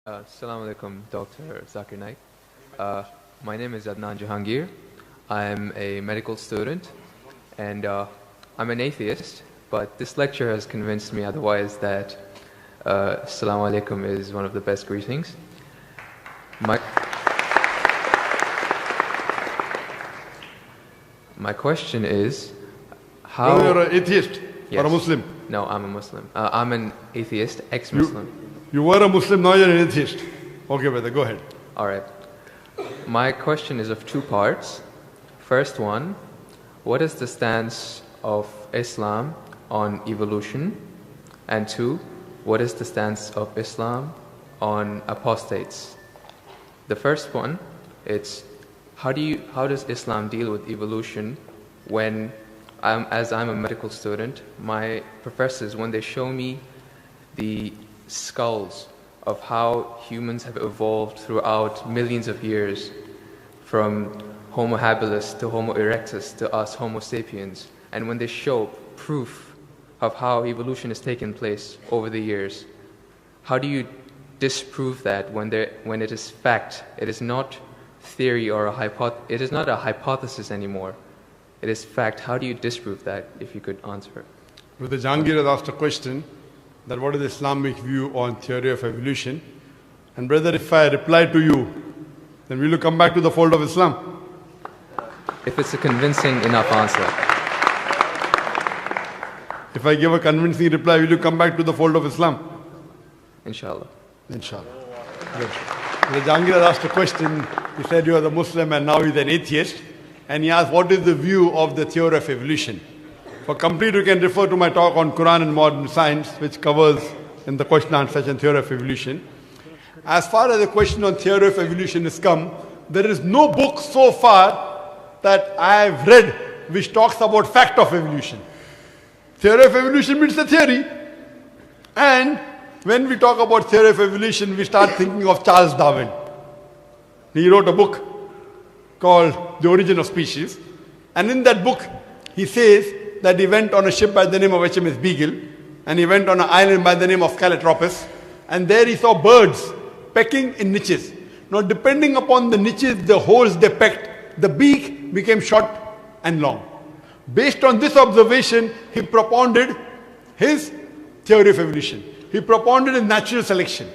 Assalamu alaikum, Dr. Zakir Naik. My name is Adnan Jahangir. I'm a medical student and I'm an atheist, but this lecture has convinced me otherwise that Assalamu alaikum is one of the best greetings. My question is, how... You're an atheist or a Muslim? No, I'm a Muslim. I'm an atheist, ex-Muslim. You were a Muslim, now you're an atheist. Okay, brother, go ahead. All right. My question is of two parts. First one, what is the stance of Islam on evolution? And two, what is the stance of Islam on apostates? The first one, it's how does Islam deal with evolution when, as I'm a medical student, my professors, when they show me the skulls of how humans have evolved throughout millions of years, from Homo habilis to Homo erectus to us Homo sapiens, and when they show proof of how evolution has taken place over the years, how do you disprove that when it is fact? It is not theory or it is not a hypothesis anymore. It is fact. How do you disprove that, if you could answer it? Brother Jahangir has asked a question that what is the Islamic view on theory of evolution? And brother, if I reply to you, then will you come back to the fold of Islam? If it's a convincing enough answer. If I give a convincing reply, will you come back to the fold of Islam? Inshallah. Inshallah. Good. Brother Jahangir has asked a question. He said you are the Muslim and now he's an atheist. And he asked, what is the view of the theory of evolution? For complete, you can refer to my talk on Quran and modern science, which covers in the question and answer session theory of evolution. As far as the question on theory of evolution is come, there is no book so far that I have read which talks about fact of evolution. Theory of evolution means the theory. And when we talk about theory of evolution, we start thinking of Charles Darwin. He wrote a book called The Origin of Species. And in that book, he says that he went on a ship by the name of HMS Beagle, and he went on an island by the name of Calotropis, and there he saw birds pecking in niches. Now, depending upon the niches, the holes they pecked, the beak became short and long. Based on this observation, he propounded his theory of evolution. He propounded his natural selection.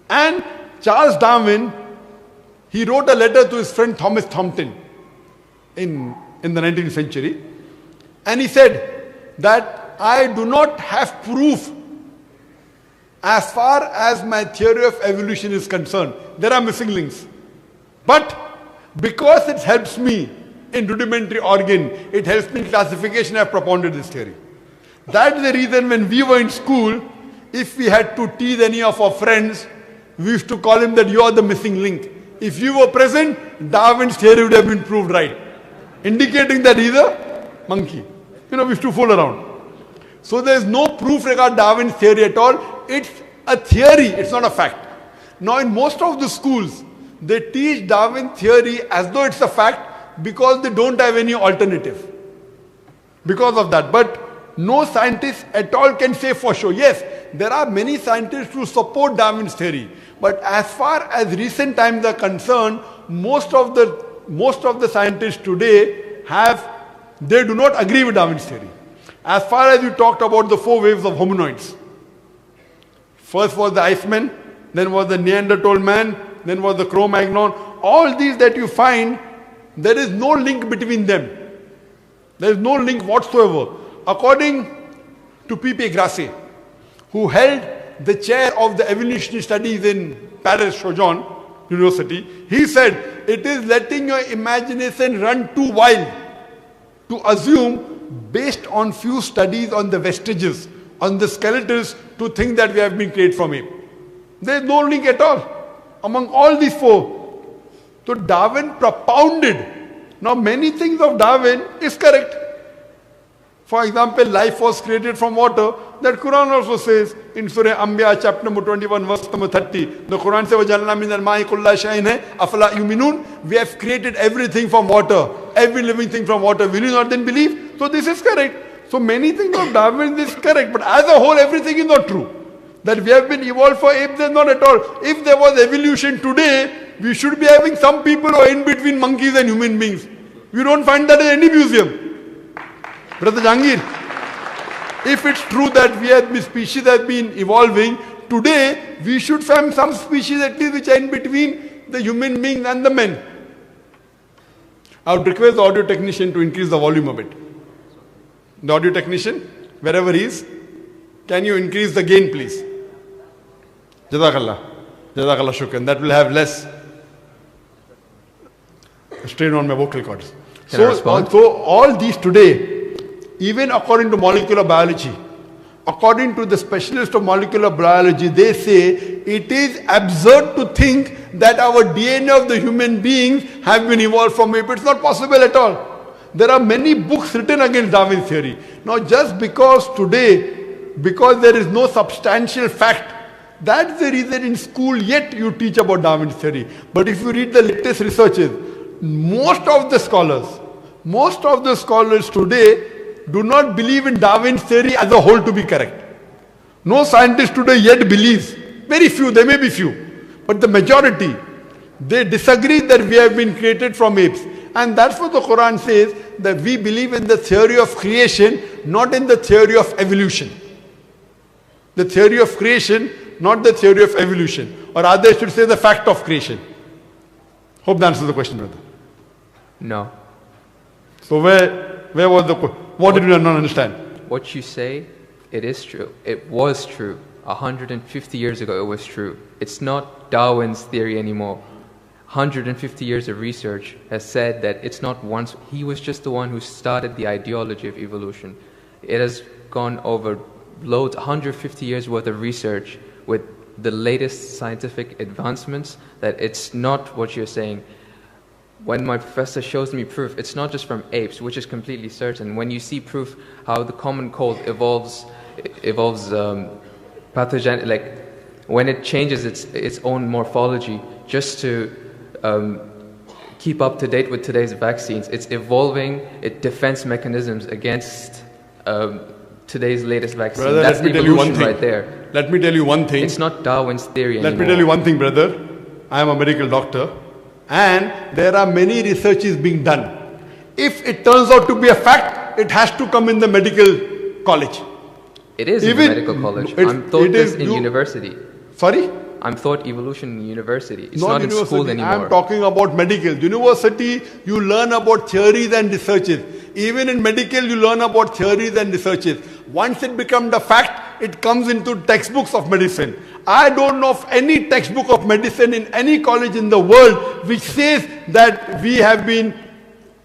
And Charles Darwin, he wrote a letter to his friend Thomas Thompson in the 19th century. And he said that I do not have proof as far as my theory of evolution is concerned. There are missing links. But because it helps me in rudimentary organ, it helps me in classification, I have propounded this theory. That's the reason when we were in school, if we had to tease any of our friends, we used to call him that you are the missing link. If you were present, Darwin's theory would have been proved right, indicating that he's a monkey. We used to fool around. So there is no proof regarding Darwin's theory at all. It's a theory, it's not a fact. Now in most of the schools, they teach Darwin theory as though it's a fact because they don't have any alternative. Because of that. But no scientist at all can say for sure. Yes, there are many scientists who support Darwin's theory. But as far as recent times are concerned, most of the scientists today they do not agree with Darwin's theory. As far as you talked about the 4 waves of hominoids. First was the Iceman, then was the Neanderthal man, then was the Cro-Magnon. All these that you find, there is no link between them. There is no link whatsoever. According to P.P. Grassi, who held the chair of the evolutionary studies in Paris Sorbonne University, he said, it is letting your imagination run too wild to assume, based on few studies on the vestiges, on the skeletons, to think that we have been created from ape. There is no link at all among all these 4. So Darwin propounded. Now many things of Darwin is correct. For example, life was created from water. That Quran also says in Surah Anbiya chapter number 21 verse number 30. The Quran says, وَجَعَلْنَا مِنَ الْمَاءِ كُلَّ شَيْءٍ أَفَلَا يُؤْمِنُونَ. We have created everything from water. Every living thing from water. Will you not then believe? So this is correct. So many things of Darwin is correct. But as a whole, everything is not true. That we have been evolved for apes, not at all. If there was evolution today, we should be having some people who are in between monkeys and human beings. You don't find that in any museum. Brother Jangir, if it's true that species have been evolving, today we should find some species at least which are in between the human beings and the men. I would request the audio technician to increase the volume a bit. The audio technician, wherever he is, can you increase the gain, please? Jazakallah. Jazakallah shukran. That will have less strain on my vocal cords. So all these today, even according to molecular biology, according to the specialist of molecular biology, they say it is absurd to think that our DNA of the human beings have been evolved from ape. It's not possible at all. There are many books written against Darwin's theory. Now just because there is no substantial fact, that's the reason in school yet you teach about Darwin's theory. But if you read the latest researches, most of the scholars today do not believe in Darwin's theory as a whole to be correct. No scientist today yet believes. Very few, there may be few. But the majority, they disagree that we have been created from apes. And that's what the Quran says, that we believe in the theory of creation, not in the theory of evolution. The theory of creation, not the theory of evolution. Or rather, I should say the fact of creation. Hope that answers the question, brother. No. So where was the question? What did you not understand? What you say, it is true. It was true. 150 years ago, it was true. It's not Darwin's theory anymore. 150 years of research has said that it's not once. He was just the one who started the ideology of evolution. It has gone over loads, 150 years worth of research with the latest scientific advancements, that it's not what you're saying. When my professor shows me proof, it's not just from apes, which is completely certain. When you see proof how the common cold evolves pathogen, like when it changes its own morphology just to keep up to date with today's vaccines, it's evolving its defense mechanisms against today's latest vaccine. Brother, that's evolution right there. Let me tell you one thing. It's not Darwin's theory anymore. Let me tell you one thing, brother. I am a medical doctor, and there are many researches being done. If it turns out to be a fact, it has to come in the medical college. It is in the medical college. I'm taught this in university. Sorry? I'm taught evolution in university. It's not in school anymore. I'm talking about medical. University, you learn about theories and researches. Even in medical, you learn about theories and researches. Once it becomes a fact, it comes into textbooks of medicine. I don't know of any textbook of medicine in any college in the world which says that we have been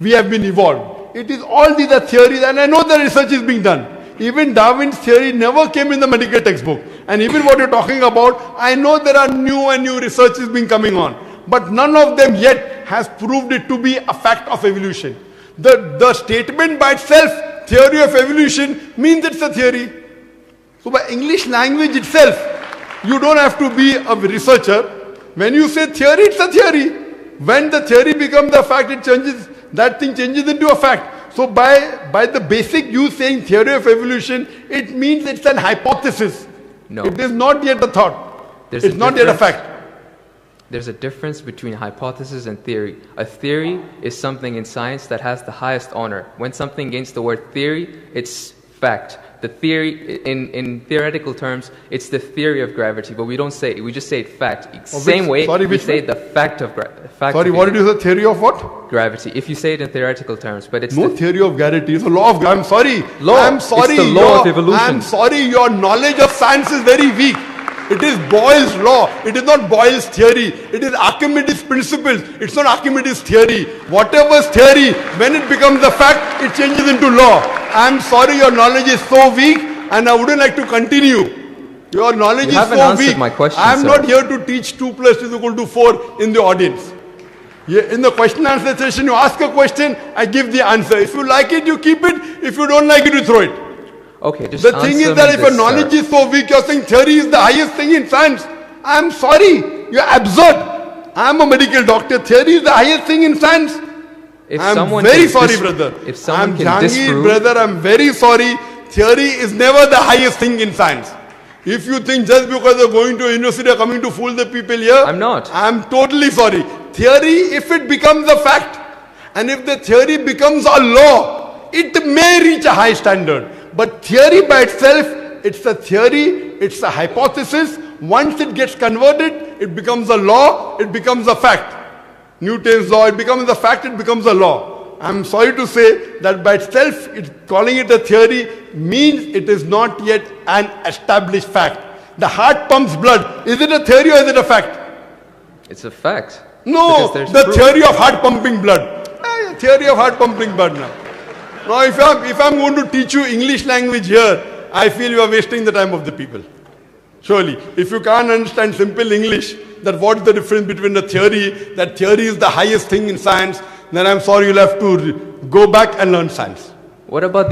evolved. It is all these are theories, and I know the research is being done. Even Darwin's theory never came in the medical textbook. And even what you're talking about, I know there are new and new researches being coming on. But none of them yet has proved it to be a fact of evolution. The statement by itself, theory of evolution, means it's a theory. So by English language itself, you don't have to be a researcher. When you say theory, it's a theory. When the theory becomes a fact, it changes, that thing changes into a fact. So by the basic you saying theory of evolution, it means it's an hypothesis. No. It is not yet a thought. It's not yet a fact. There's a difference between hypothesis and theory. A theory is something in science that has the highest honor. When something gains the word theory, it's fact. The theory, in theoretical terms, it's the theory of gravity, but we don't say it, we just say it fact. Same way, we say the fact of gravity. Sorry, what did you say? Theory of what? Gravity. If you say it in theoretical terms, but it's no theory of gravity. It's a law of gravity. I'm sorry. I'm sorry. It's the law of evolution. I'm sorry. Your knowledge of science is very weak. It is Boyle's law. It is not Boyle's theory. It is Archimedes' principles. It's not Archimedes' theory. Whatever's theory, when it becomes a fact, it changes into law. I'm sorry, your knowledge is so weak, and I wouldn't like to continue. Your knowledge is so weak. My question, I'm not here to teach 2 + 2 = 4 in the audience. In the question answer session, you ask a question, I give the answer. If you like it, you keep it. If you don't like it, you throw it. Okay, just the thing is that if your knowledge is so weak, you're saying theory is the highest thing in science. I'm sorry, you're absurd. I'm a medical doctor. Theory is the highest thing in science. I'm very sorry, brother. If someone I'm very sorry. Theory is never the highest thing in science. If you think just because they're going to a university are coming to fool the people here, I'm not. I'm totally sorry. Theory, if it becomes a fact, and if the theory becomes a law, it may reach a high standard. But theory by itself, it's a theory, it's a hypothesis. Once it gets converted, it becomes a law, it becomes a fact. Newton's law, it becomes a fact, it becomes a law. I'm sorry to say that by itself, calling it a theory means it is not yet an established fact. The heart pumps blood. Is it a theory or is it a fact? It's a fact. No, Because the there's theory of heart pumping blood. Theory of heart pumping blood now. Now if I'm going to teach you English language here, I feel you are wasting the time of the people. Surely, if you can't understand simple English, that what's the difference between the theory, that theory is the highest thing in science, then I'm sorry, you'll have to go back and learn science. What about